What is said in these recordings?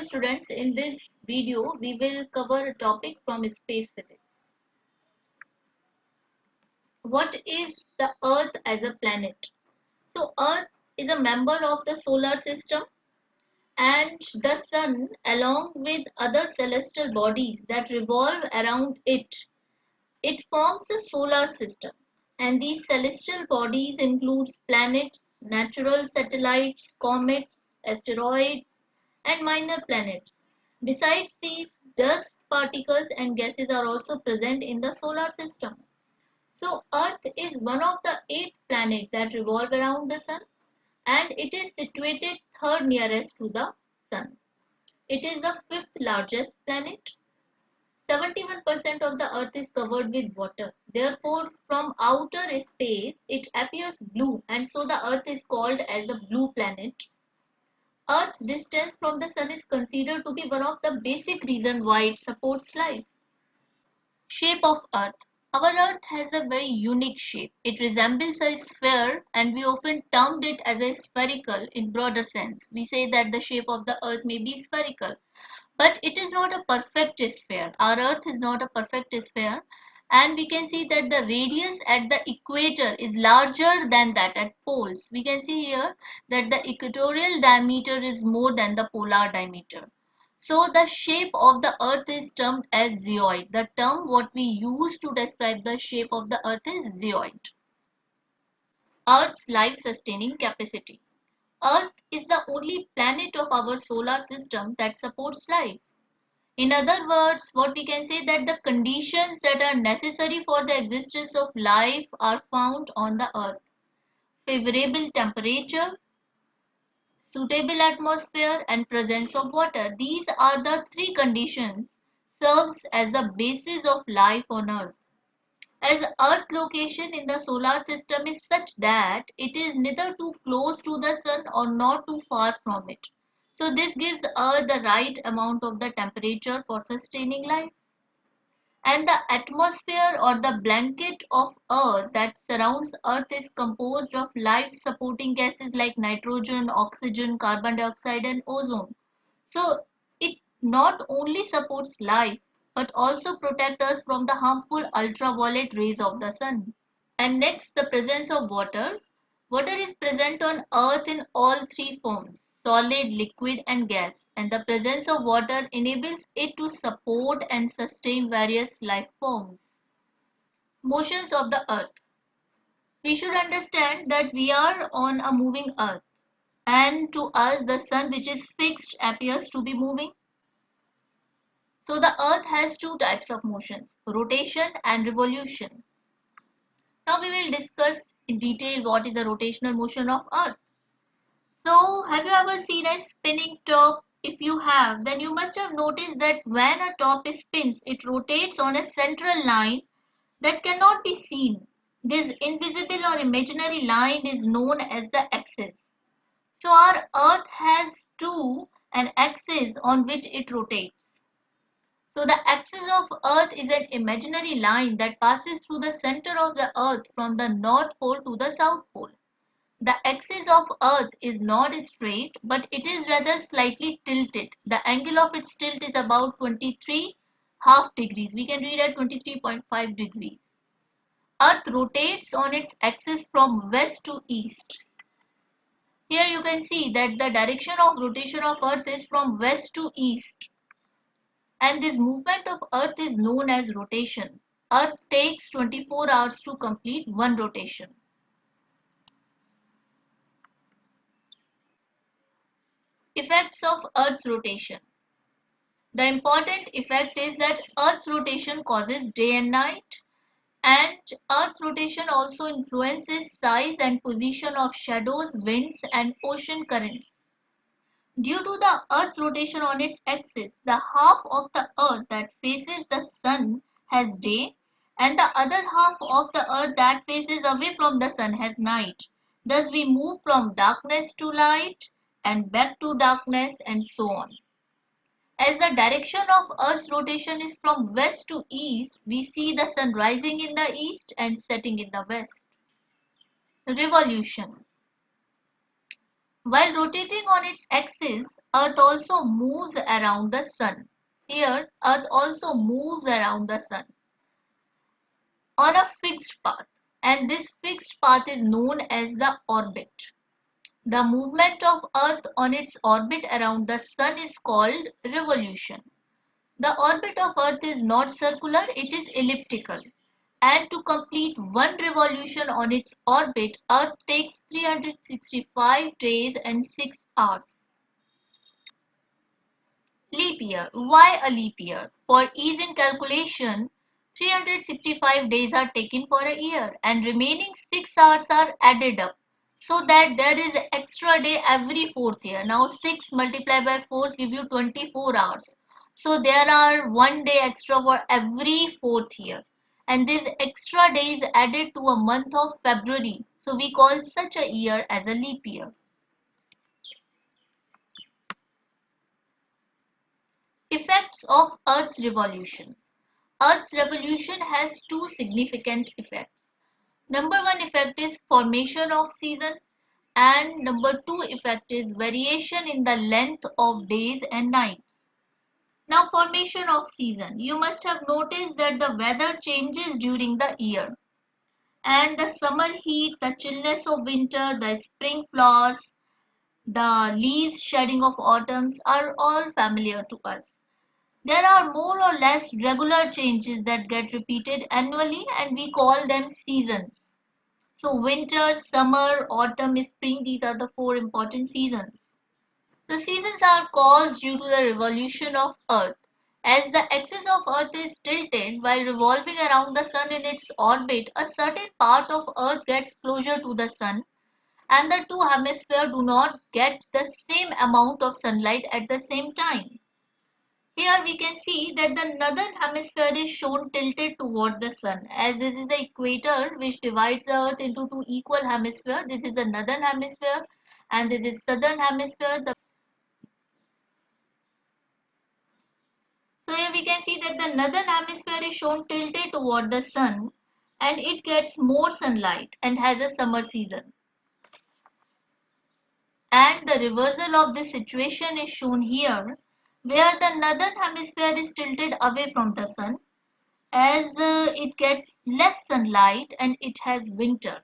Hello students, in this video we will cover a topic from space physics. What is the Earth as a planet? So Earth is a member of the solar system and the Sun, along with other celestial bodies that revolve around it, it forms the solar system. And these celestial bodies include planets, natural satellites, comets, asteroids, and minor planets. Besides these, dust particles and gases are also present in the solar system. So, Earth is one of the 8 planets that revolve around the Sun, and it is situated third nearest to the Sun. It is the fifth largest planet. 71% of the Earth is covered with water. Therefore, from outer space, it appears blue, and so the Earth is called as the blue planet. Earth's distance from the Sun is considered to be one of the basic reasons why it supports life. Shape of Earth. Our Earth has a very unique shape. It resembles a sphere and we often termed it as a spherical in broader sense. We say that the shape of the Earth may be spherical. But it is not a perfect sphere. Our Earth is not a perfect sphere. And we can see that the radius at the equator is larger than that at poles. We can see here that the equatorial diameter is more than the polar diameter. So the shape of the Earth is termed as zooid. The term what we use to describe the shape of the Earth is zooid. Earth's life sustaining capacity. Earth is the only planet of our solar system that supports life. In other words, what we can say that the conditions that are necessary for the existence of life are found on the Earth. Favorable temperature, suitable atmosphere and presence of water. These are the 3 conditions serves as the basis of life on Earth. As Earth's location in the solar system is such that it is neither too close to the sun or not too far from it. So this gives Earth the right amount of the temperature for sustaining life. And the atmosphere or the blanket of Earth that surrounds Earth is composed of life supporting gases like nitrogen, oxygen, carbon dioxide, and ozone. So it not only supports life but also protects us from the harmful ultraviolet rays of the sun. And next, the presence of water. Water is present on Earth in all 3 forms, solid, liquid, and gas. And the presence of water enables it to support and sustain various life forms. Motions of the Earth. We should understand that we are on a moving Earth. And to us, the sun, which is fixed, appears to be moving. So the Earth has 2 types of motions, rotation and revolution. Now we will discuss in detail what is the rotational motion of Earth. So, have you ever seen a spinning top? If you have, then you must have noticed that when a top spins, it rotates on a central line that cannot be seen. This invisible or imaginary line is known as the axis. So, our Earth has an axis on which it rotates. So, the axis of Earth is an imaginary line that passes through the center of the Earth from the North Pole to the South Pole. The axis of Earth is not straight, but it is rather slightly tilted. The angle of its tilt is about 23.5 degrees. We can read at 23.5 degrees. Earth rotates on its axis from west to east. Here you can see that the direction of rotation of Earth is from west to east. And this movement of Earth is known as rotation. Earth takes 24 hours to complete one rotation. Effects of Earth's rotation. The important effect is that Earth's rotation causes day and night, and Earth's rotation also influences size and position of shadows, winds, and ocean currents. Due to the Earth's rotation on its axis, the half of the Earth that faces the sun has day, and the other half of the Earth that faces away from the sun has night. Thus, we move from darkness to light and back to darkness, and so on. As the direction of Earth's rotation is from west to east, we see the sun rising in the east and setting in the west. Revolution. While rotating on its axis, Earth also moves around the Sun. Here, Earth also moves around the Sun on a fixed path, and this fixed path is known as the orbit. The movement of Earth on its orbit around the Sun is called revolution. The orbit of Earth is not circular, it is elliptical. And to complete one revolution on its orbit, Earth takes 365 days and 6 hours. Leap year. Why a leap year? For ease in calculation, 365 days are taken for a year and remaining 6 hours are added up so that there is an extra day every fourth year. Now 6 multiplied by 4 give you 24 hours. So there are 1 day extra for every fourth year. And this extra day is added to a month of February. So we call such a year as a leap year. Effects of Earth's revolution. Earth's revolution has two significant effects. Number one effect is formation of season, and number two effect is variation in the length of days and nights. Now, formation of season. You must have noticed that the weather changes during the year, and the summer heat, the chillness of winter, the spring flowers, the leaves shedding of autumns are all familiar to us. There are more or less regular changes that get repeated annually, and we call them seasons. So, winter, summer, autumn, spring, these are the four important seasons. The seasons are caused due to the revolution of Earth. As the axis of Earth is tilted while revolving around the Sun in its orbit, a certain part of Earth gets closer to the Sun, and the two hemispheres do not get the same amount of sunlight at the same time. Here we can see that the northern hemisphere is shown tilted toward the sun, as this is the equator which divides the earth into two equal hemispheres. This is the northern hemisphere and this is southern hemisphere. So here we can see that the northern hemisphere is shown tilted toward the sun and it gets more sunlight and has a summer season. And the reversal of this situation is shown here, where the northern hemisphere is tilted away from the sun as it gets less sunlight and it has winter.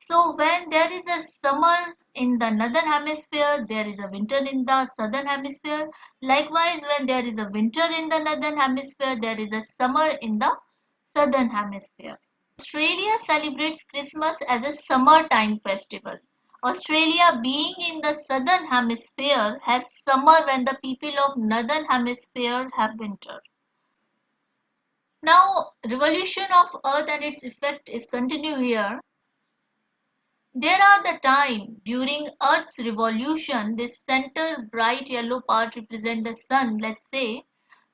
So when there is a summer in the northern hemisphere, there is a winter in the southern hemisphere. Likewise, when there is a winter in the northern hemisphere, there is a summer in the southern hemisphere. Australia celebrates Christmas as a summertime festival. Australia, being in the southern hemisphere, has summer when the people of northern hemisphere have winter. Now, revolution of Earth and its effect is continue here. There are the time during Earth's revolution, this center bright yellow part represent the sun, let's say.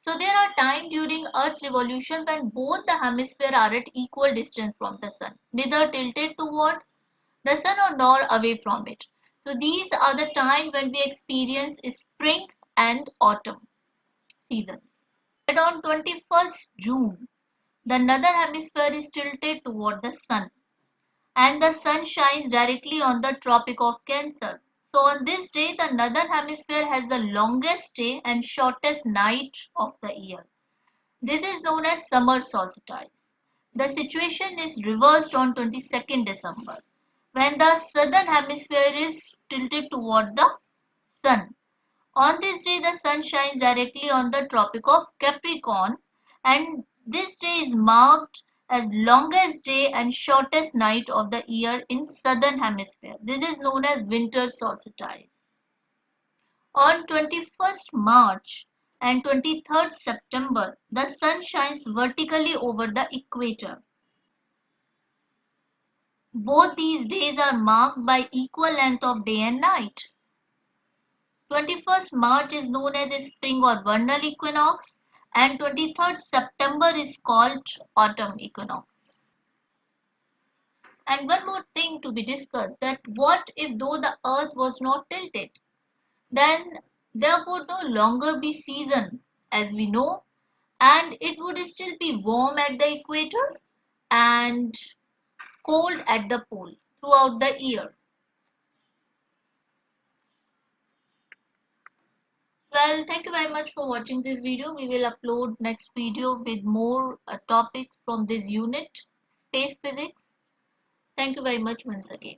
So there are time during Earth's revolution when both the hemisphere are at equal distance from the sun, neither tilted toward the sun or nor away from it. So these are the time when we experience spring and autumn seasons. But on 21st June, the northern hemisphere is tilted toward the sun, and the sun shines directly on the Tropic of Cancer. So, on this day, the northern hemisphere has the longest day and shortest night of the year. This is known as summer solstice. The situation is reversed on 22nd December, when the southern hemisphere is tilted toward the sun. On this day, the sun shines directly on the Tropic of Capricorn, and this day is marked as longest day and shortest night of the year in southern hemisphere. This is known as winter solstice. On 21st March and 23rd September, the sun shines vertically over the equator. Both these days are marked by equal length of day and night. 21st March is known as a spring or vernal equinox and 23rd September is called autumn equinox. And one more thing to be discussed, that what if though the earth was not tilted? Then there would no longer be season as we know, and it would still be warm at the equator and cold at the pole throughout the year. Well, thank you very much for watching this video. We will upload next video with more topics from this unit, space physics. Thank you very much once again.